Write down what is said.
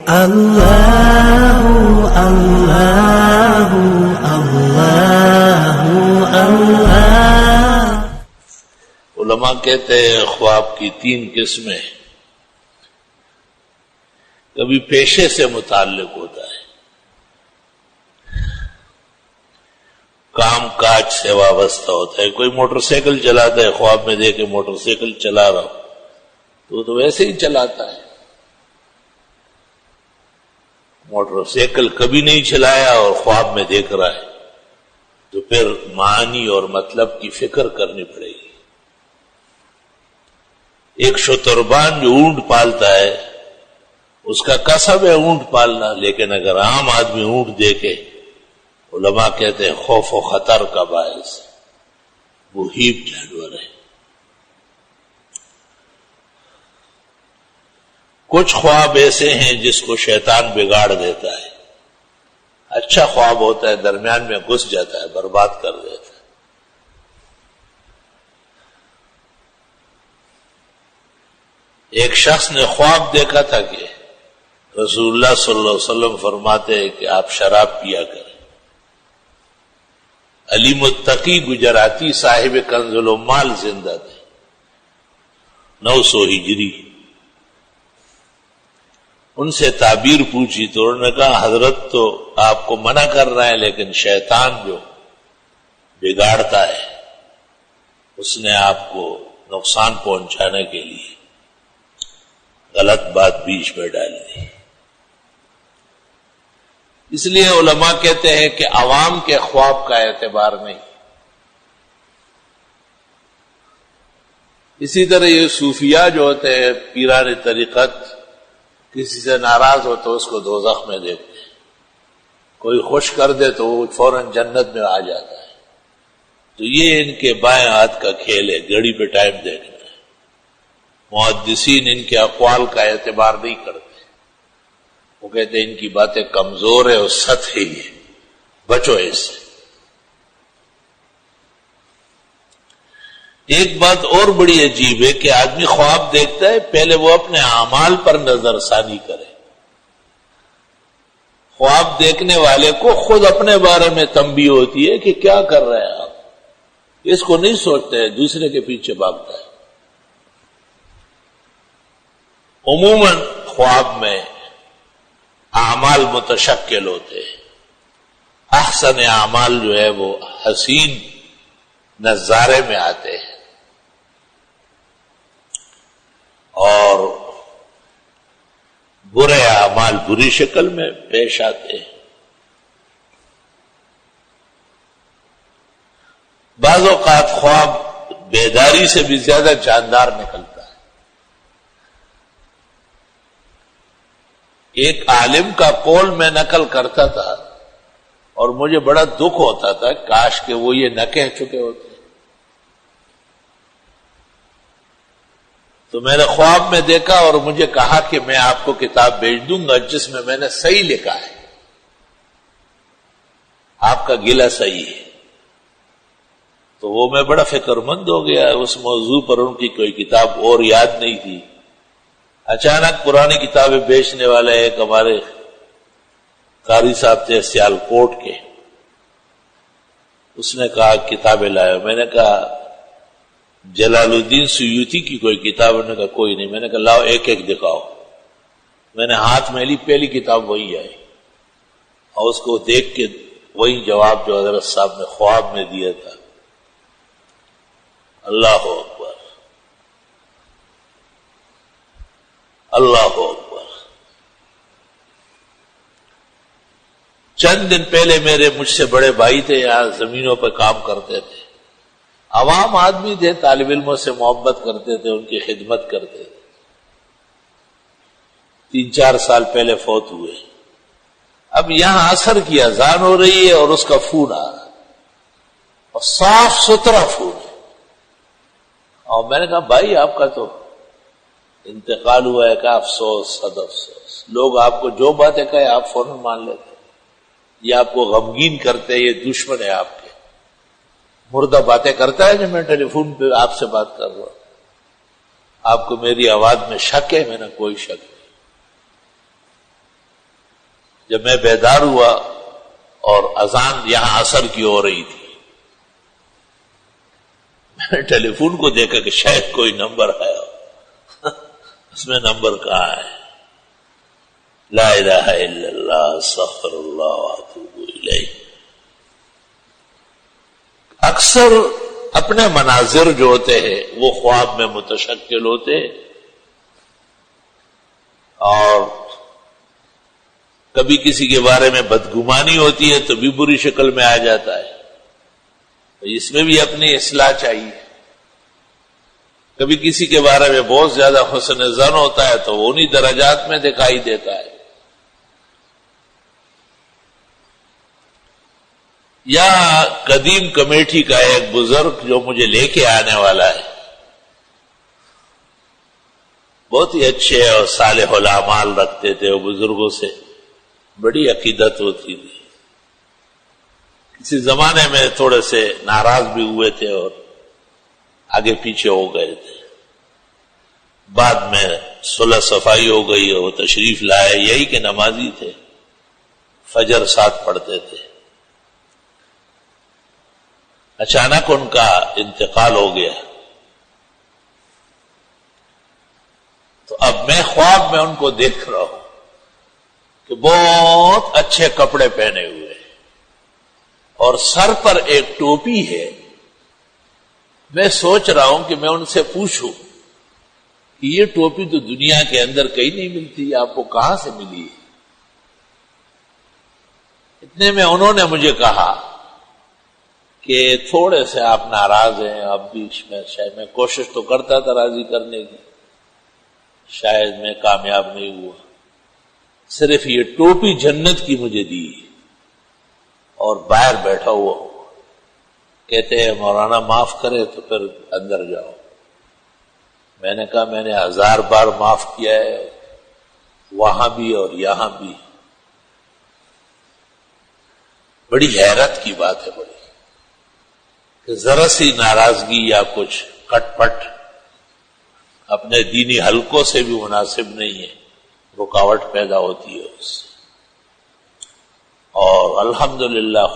اللہ اللہ اللہ اللہ۔ علماء کہتے ہیں خواب کی 3 قسمیں، کبھی پیشے سے متعلق ہوتا ہے، کام کاج سے وابستہ ہوتا ہے۔ کوئی موٹر سائیکل چلاتا ہے، خواب میں دیکھے موٹر سائیکل چلا رہا ہو تو ویسے ہی چلاتا ہے۔ موٹر سائیکل کبھی نہیں چلایا اور خواب میں دیکھ رہا ہے تو پھر معنی اور مطلب کی فکر کرنی پڑے گی۔ ایک شتربان جو اونٹ پالتا ہے اس کا کسب ہے اونٹ پالنا، لیکن اگر عام آدمی اونٹ دیکھے، علماء کہتے ہیں خوف و خطر کا باعث محیب جانور ہے۔ کچھ خواب ایسے ہیں جس کو شیطان بگاڑ دیتا ہے، اچھا خواب ہوتا ہے درمیان میں گھس جاتا ہے، برباد کر دیتا ہے۔ ایک شخص نے خواب دیکھا تھا کہ رسول اللہ صلی اللہ علیہ وسلم فرماتے ہیں کہ آپ شراب پیا کریں۔ علی متقی گجراتی صاحب کنز العمال زندہ تھے، 900 ہجری۔ ان سے تعبیر پوچھی تو انہوں نے کہا حضرت تو آپ کو منع کر رہا ہے، لیکن شیطان جو بگاڑتا ہے اس نے آپ کو نقصان پہنچانے کے لیے غلط بات بیچ میں ڈال دی۔ اس لیے علماء کہتے ہیں کہ عوام کے خواب کا اعتبار نہیں۔ اسی طرح یہ صوفیاء جو ہوتے ہیں پیران طریقت، کسی سے ناراض ہو تو اس کو دوزخ میں دیکھتے ہیں، کوئی خوش کر دے تو وہ فوراً جنت میں آ جاتا ہے۔ تو یہ ان کے بائیں ہاتھ کا کھیل ہے، گھڑی پہ ٹائم دیکھنا ہے۔ محدثین ان کے اقوال کا اعتبار نہیں کرتے، وہ کہتے ہیں ان کی باتیں کمزور ہے اور سطحی ہے، بچو اس سے۔ ایک بات اور بڑی عجیب ہے کہ آدمی خواب دیکھتا ہے، پہلے وہ اپنے اعمال پر نظر ثانی کرے۔ خواب دیکھنے والے کو خود اپنے بارے میں تنبیہ ہوتی ہے کہ کیا کر رہے ہیں آپ، اس کو نہیں سوچتے ہیں، دوسرے کے پیچھے بھاگتا ہے۔ عموماً خواب میں اعمال متشکل ہوتے ہیں، احسن اعمال جو ہے وہ حسین نظارے میں آتے ہیں اور برے اعمال بری شکل میں پیش آتے ہیں۔ بعض اوقات خواب بیداری سے بھی زیادہ جاندار نکلتا ہے۔ ایک عالم کا قول میں نقل کرتا تھا اور مجھے بڑا دکھ ہوتا تھا، کاش کہ وہ یہ نہ کہہ چکے ہوتے۔ تو میں نے خواب میں دیکھا اور مجھے کہا کہ میں آپ کو کتاب بھیج دوں گا جس میں میں نے صحیح لکھا ہے، آپ کا گلہ صحیح ہے۔ تو وہ میں بڑا فکر مند ہو گیا، اس موضوع پر ان کی کوئی کتاب اور یاد نہیں تھی۔ اچانک پرانی کتابیں بیچنے والے ایک ہمارے قاری صاحب تھے سیالکوٹ کے، اس نے کہا کتابیں لائے۔ میں نے کہا جلال الدین سیوطی کی کوئی کتاب؟ انہوں نے کہا کوئی نہیں۔ میں نے کہا لاؤ ایک ایک دکھاؤ۔ میں نے ہاتھ میں لی، پہلی کتاب وہی آئی اور اس کو دیکھ کے وہی جواب جو حضرت صاحب نے خواب میں دیا تھا۔ اللہ اکبر، اللہ اکبر۔ چند دن پہلے میرے مجھ سے بڑے بھائی تھے، یہاں زمینوں پہ کام کرتے تھے، عوام آدمی تھے، طالب علموں سے محبت کرتے تھے، ان کی خدمت کرتے تھے۔ 3-4 سال پہلے فوت ہوئے۔ اب یہاں عصر کی اذان ہو رہی ہے اور اس کا فون آ رہا اور صاف ستھرا فون ہے، اور میں نے کہا بھائی آپ کا تو انتقال ہوا ہے۔ کہ افسوس، صد افسوس، لوگ آپ کو جو باتیں کہے آپ فوراً مان لیتے، یہ آپ کو غمگین کرتے، یہ دشمن ہے آپ کے۔ مردہ باتیں کرتا ہے جو میں ٹیلی فون پہ آپ سے بات کر رہا ہوں، آپ کو میری آواز میں شک ہے؟ میں نے کوئی شک نہیں۔ جب میں بیدار ہوا اور اذان یہاں عصر کی ہو رہی تھی، میں نے ٹیلی فون کو دیکھا کہ شاید کوئی نمبر ہے، اس میں نمبر کہاں ہے؟ لا الہ الا اللہ استغفر اللہ واتوب الیہ۔ اکثر اپنے مناظر جو ہوتے ہیں وہ خواب میں متشکل ہوتے ہیں، اور کبھی کسی کے بارے میں بدگمانی ہوتی ہے تو بھی بری شکل میں آ جاتا ہے، اس میں بھی اپنی اصلاح چاہیے۔ کبھی کسی کے بارے میں بہت زیادہ حسن ظن ہوتا ہے تو وہ انہی درجات میں دکھائی دیتا ہے۔ یا قدیم کمیٹی کا ایک بزرگ جو مجھے لے کے آنے والا ہے، بہت ہی اچھے اور صالح الاعمال رکھتے تھے، وہ بزرگوں سے بڑی عقیدت ہوتی تھی۔ کسی زمانے میں تھوڑے سے ناراض بھی ہوئے تھے اور آگے پیچھے ہو گئے تھے، بعد میں صلح صفائی ہو گئی اور وہ تشریف لائے، یہی کہ نمازی تھے، فجر ساتھ پڑھتے تھے۔ اچانک ان کا انتقال ہو گیا، تو اب میں خواب میں ان کو دیکھ رہا ہوں کہ بہت اچھے کپڑے پہنے ہوئے اور سر پر ایک ٹوپی ہے۔ میں سوچ رہا ہوں کہ میں ان سے پوچھوں کہ یہ ٹوپی تو دنیا کے اندر کہیں نہیں ملتی، آپ کو کہاں سے ملی ہے؟ اتنے میں انہوں نے مجھے کہا کہ تھوڑے سے آپ ناراض ہیں، اب بھی شاید میں کوشش تو کرتا تھا راضی کرنے کی، شاید میں کامیاب نہیں ہوا، صرف یہ ٹوپی جنت کی مجھے دی اور باہر بیٹھا ہوا ہوں۔ کہتے ہیں مولانا معاف کرے تو پھر اندر جاؤ۔ میں نے کہا میں نے 1000 بار معاف کیا ہے، وہاں بھی اور یہاں بھی۔ بڑی حیرت کی بات ہے، بڑی کہ ذرا سی ناراضگی یا کچھ کٹ پٹ اپنے دینی حلقوں سے بھی مناسب نہیں ہے، رکاوٹ پیدا ہوتی ہے اس سے۔ اور الحمدللہ